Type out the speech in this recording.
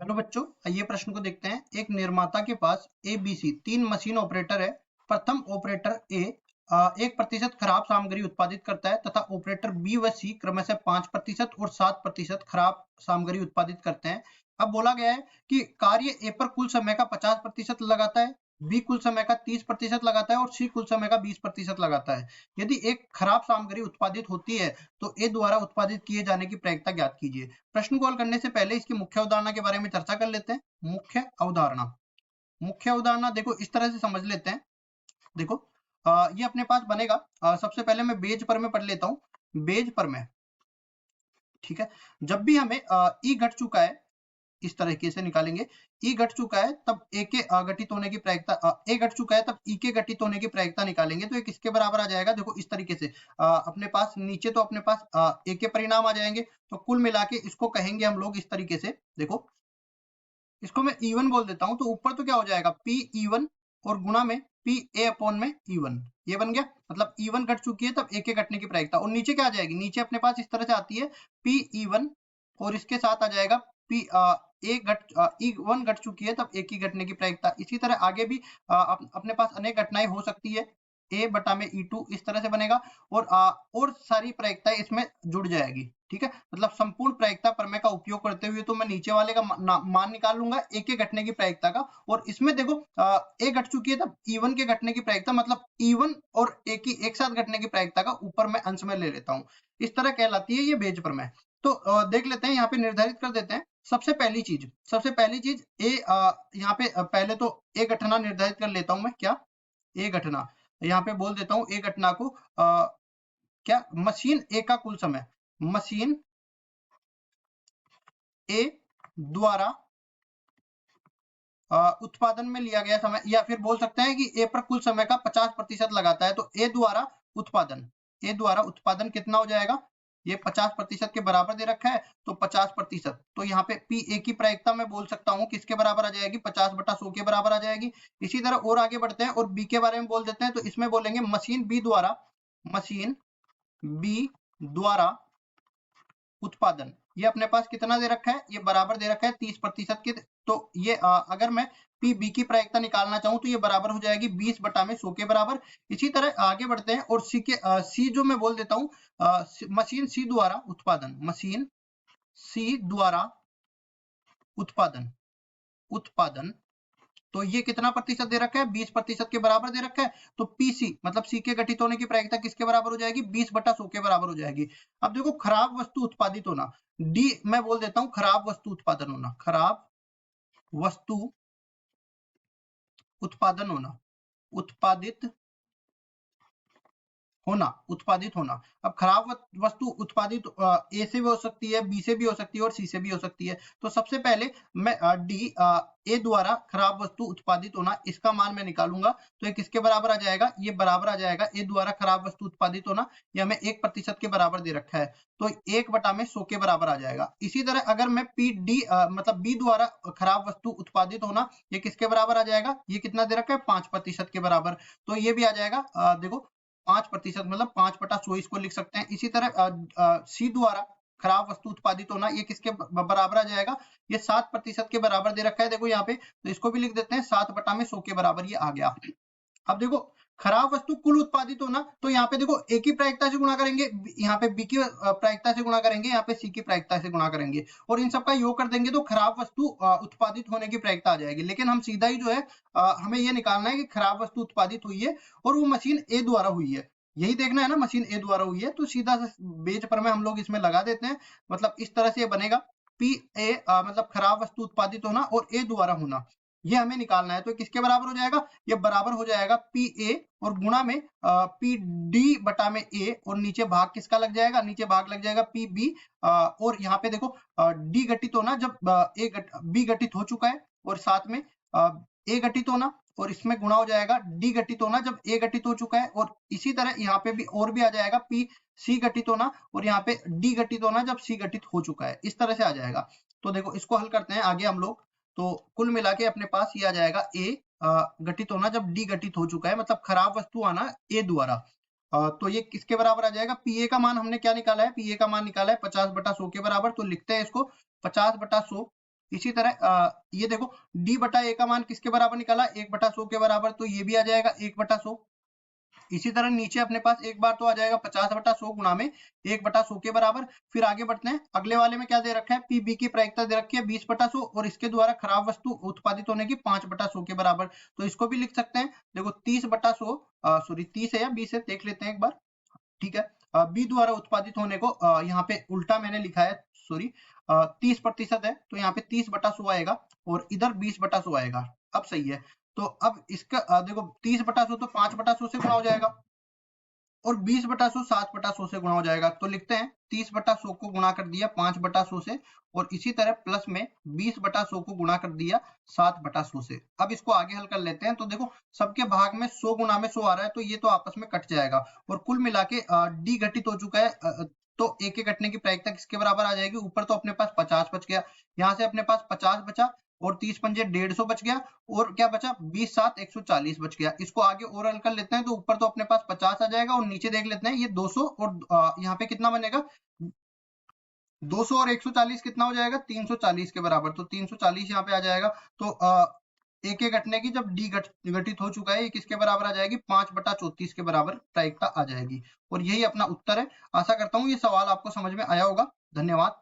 Hello बच्चों, आइए प्रश्न को देखते हैं। एक निर्माता के पास ए बी सी तीन मशीन ऑपरेटर है। प्रथम ऑपरेटर ए 1% खराब सामग्री उत्पादित करता है तथा ऑपरेटर बी व सी क्रमशः 5% और 7% खराब सामग्री उत्पादित करते हैं। अब बोला गया है कि कार्य ए पर कुल समय का 50% लगाता है, बी कुल समय का 30% लगाता है और सी कुल समय का 20% लगाता है। यदि एक खराब सामग्री उत्पादित होती है तो ए द्वारा उत्पादित किए जाने की प्रायिकता ज्ञात कीजिए। प्रश्न को हल करने से पहले इसकी मुख्य अवधारणा के बारे में चर्चा कर लेते हैं। मुख्य अवधारणा देखो इस तरह से समझ लेते हैं। देखो ये अपने पास बनेगा। सबसे पहले मैं बेज पर में पढ़ लेता हूँ। बेज पर में, ठीक है। जब भी हमें ई घट चुका है, इस तरीके से निकालेंगे। ई घट चुका है तब ए के घटित होने की प्रायिकता, ए घट चुका है तब ई के घटित होने की प्रायिकता निकालेंगे तो ये किसके बराबर आ जाएगा। देखो इस तरीके से अपने पास नीचे तो अपने पास ए के परिणाम आ जाएंगे, तो कुल मिला के इसको कहेंगे हम लोग इस तरीके से। देखो इसको मैं E1 बोल देता हूं, तो ऊपर तो क्या हो जाएगा पी E1 और गुणा में पी ए अपॉन में E1। ये बन गया, मतलब E1 घट चुकी है तब ए के घटने की प्रायिकता। और नीचे क्या आ जाएगी, नीचे अपने पास इस तरह से आती है पी E1 और इसके साथ आ जाएगा पी E1 घट चुकी है तब ए की घटने की प्रायिकता। इसी तरह आगे भी अपने पास अनेक घटनाएं हो सकती है। ए बटा में E2 इस तरह से बनेगा और सारी प्रायिकताएं इसमें जुड़ जाएगी। ठीक है, मतलब संपूर्ण प्रायिकता प्रमेय का उपयोग करते हुए तो मैं नीचे वाले का मान निकाल लूंगा ए के घटने की प्रायिकता का, और इसमें देखो ए घट चुकी है तब E1 के घटने की प्रायिकता, मतलब E1 और ए की एक साथ घटने की प्रायिकता का ऊपर मैं अंश में ले लेता हूँ। इस तरह कहलाती है ये बेज प्रमेय। तो देख लेते हैं, यहाँ पे निर्धारित कर देते हैं। सबसे पहली चीज ए, यहाँ पे पहले तो ए घटना निर्धारित कर लेता हूं मैं। क्या ए घटना, यहाँ पे बोल देता हूँ ए घटना को क्या मशीन ए का कुल समय, मशीन ए द्वारा उत्पादन में लिया गया समय, या फिर बोल सकते हैं कि ए पर कुल समय का 50% लगाता है। तो ए द्वारा उत्पादन कितना हो जाएगा, ये 50% के बराबर दे रखा है तो 50%। तो यहाँ पे पी ए की प्रायिकता मैं बोल सकता हूँ किसके बराबर आ जाएगी, 50/100 के बराबर आ जाएगी। इसी तरह और आगे बढ़ते हैं और बी के बारे में बोल देते हैं। तो इसमें बोलेंगे मशीन बी द्वारा उत्पादन, ये अपने पास कितना दे रखा है, ये बराबर दे रखा है 30% के। तो ये अगर मैं पी बी की प्रायिकता निकालना चाहूं तो ये बराबर हो जाएगी 20/100 के बराबर। इसी तरह आगे बढ़ते हैं और सी जो मैं बोल देता हूं, मशीन सी द्वारा उत्पादन, तो ये कितना प्रतिशत दे रखा है, 20% के बराबर दे रखा है। तो पीसी मतलब सी के घटित होने की प्रायिकता किसके बराबर हो जाएगी, 20/100 के बराबर हो जाएगी। अब देखो खराब वस्तु उत्पादित होना, डी मैं बोल देता हूं खराब वस्तु उत्पादन होना, खराब वस्तु उत्पादन होना, उत्पादित होना। अब खराब वस्तु उत्पादित ए से भी हो सकती है, बी से भी हो सकती है और सी से भी हो सकती है। तो सबसे पहले मैं डी ए द्वारा खराब वस्तु उत्पादित होना, इसका मान मैं निकालूंगा। तो ये किसके बराबर आ जाएगा, ये बराबर आ जाएगा ए द्वारा खराब वस्तु उत्पादित होना, ये हमें 1% के बराबर दे रखा है तो 1/100 के बराबर आ जाएगा। इसी तरह अगर मैं पी डी मतलब बी द्वारा खराब वस्तु उत्पादित होना, ये किसके बराबर आ जाएगा, ये कितना दे रखा है 5% के बराबर। तो ये भी आ जाएगा देखो 5%, मतलब 5/100 इसको लिख सकते हैं। इसी तरह सी द्वारा खराब वस्तु उत्पादित होना, ये किसके बराबर आ जाएगा, ये 7% के बराबर दे रखा है देखो यहाँ पे। तो इसको भी लिख देते हैं 7/100 के बराबर ये आ गया। अब देखो खराब वस्तु कुल उत्पादित होना, तो यहाँ पे देखो ए की प्रायिकता से गुणा करेंगे, यहाँ पे बी की प्रायिकता से गुणा करेंगे, यहाँ पे सी की प्रायिकता से गुणा करेंगे और इन सबका योग कर देंगे तो खराब वस्तु उत्पादित होने की प्रायिकता आ जाएगी। लेकिन हम सीधा ही जो है हमें ये निकालना है कि खराब वस्तु उत्पादित हुई है और वो मशीन ए द्वारा हुई है, यही देखना है ना, मशीन ए द्वारा हुई है। तो सीधा बेज पर में हम लोग इसमें लगा देते हैं, मतलब इस तरह से ये बनेगा पी ए मतलब खराब वस्तु उत्पादित होना और ए द्वारा होना, ये हमें निकालना है। तो किसके बराबर हो जाएगा, ये बराबर हो जाएगा पी ए और गुणा में पी डी बटा में ए, और नीचे भाग किसका लग जाएगा, नीचे भाग लग जाएगा पी बी। और यहाँ पे देखो डी घटित होना जब बी घटित हो चुका है और साथ में ए घटित होना, और इसमें गुणा हो जाएगा डी घटित होना जब ए घटित हो चुका है। और इसी तरह यहाँ पे भी और भी आ जाएगा पी सी घटित होना और यहाँ पे डी घटित होना जब सी घटित हो चुका है, इस तरह से आ जाएगा। तो देखो इसको हल करते हैं आगे हम लोग। तो कुल मिला के अपने पास ये आ जाएगा ए घटित होना जब डी घटित हो चुका है, मतलब खराब वस्तु आना ए द्वारा। तो ये किसके बराबर आ जाएगा, पी ए का मान हमने क्या निकाला है, पी ए का मान निकाला है 50/100 के बराबर। तो लिखते हैं इसको 50/100 इसी तरह ये देखो d बटा a का मान किसके बराबर निकाला, 1/100 के बराबर, तो ये भी आ जाएगा 1/100। इसी तरह नीचे अपने पास एक बार तो आ जाएगा 50/100 गुणा में 1/100 के बराबर। फिर आगे बढ़ते हैं, अगले वाले में क्या दे रखा है, पीबी की प्रायिकता दे रखी है 20/100 और इसके द्वारा खराब वस्तु उत्पादित होने की 5/100 के बराबर। तो इसको भी लिख सकते हैं, देखो 30/100 सॉरी 30 है या 20 है, देख लेते हैं एक बार। ठीक है, बी द्वारा उत्पादित होने को यहाँ पे उल्टा मैंने लिखा है, सॉरी 30% है तो यहाँ पे 30/100 आएगा और इधर 20/100 आएगा। अब सही है, तो अब इसका देखो 30/100 तो 5/100 से गुणा हो जाएगा और 20/100 7/100 से गुणा हो जाएगा। तो लिखते हैं 30/100 को गुणा कर दिया 5/100 से और इसी तरह प्लस में 20/100 को गुणा कर दिया 7/100 से। अब इसको आगे हल कर लेते हैं, तो देखो सबके भाग में 100 गुणा में 100 आ रहा है, तो ये तो आपस में कट जाएगा और कुल मिला के डी घटित हो चुका है। तो ए के घटने की प्रायिकता किसके बराबर आ जाएगी, ऊपर तो अपने पास 50 बच गया, यहाँ से अपने पास 50 बचा और 30 पंजे 150 बच गया और क्या बचा 20 7 140 बच गया। इसको आगे और हल कर लेते हैं, तो ऊपर तो अपने पास 50 आ जाएगा और नीचे देख लेते हैं ये 200 और यहाँ पे कितना बनेगा 200 और 140 कितना हो जाएगा 340 के बराबर। तो 340 यहाँ पे आ जाएगा। तो ए के घटने की जब डी घटित हो चुका है, ये किसके बराबर आ जाएगी 5/34 के बराबर प्रायिकता आ जाएगी। और यही अपना उत्तर है। आशा करता हूँ ये सवाल आपको समझ में आया होगा। धन्यवाद।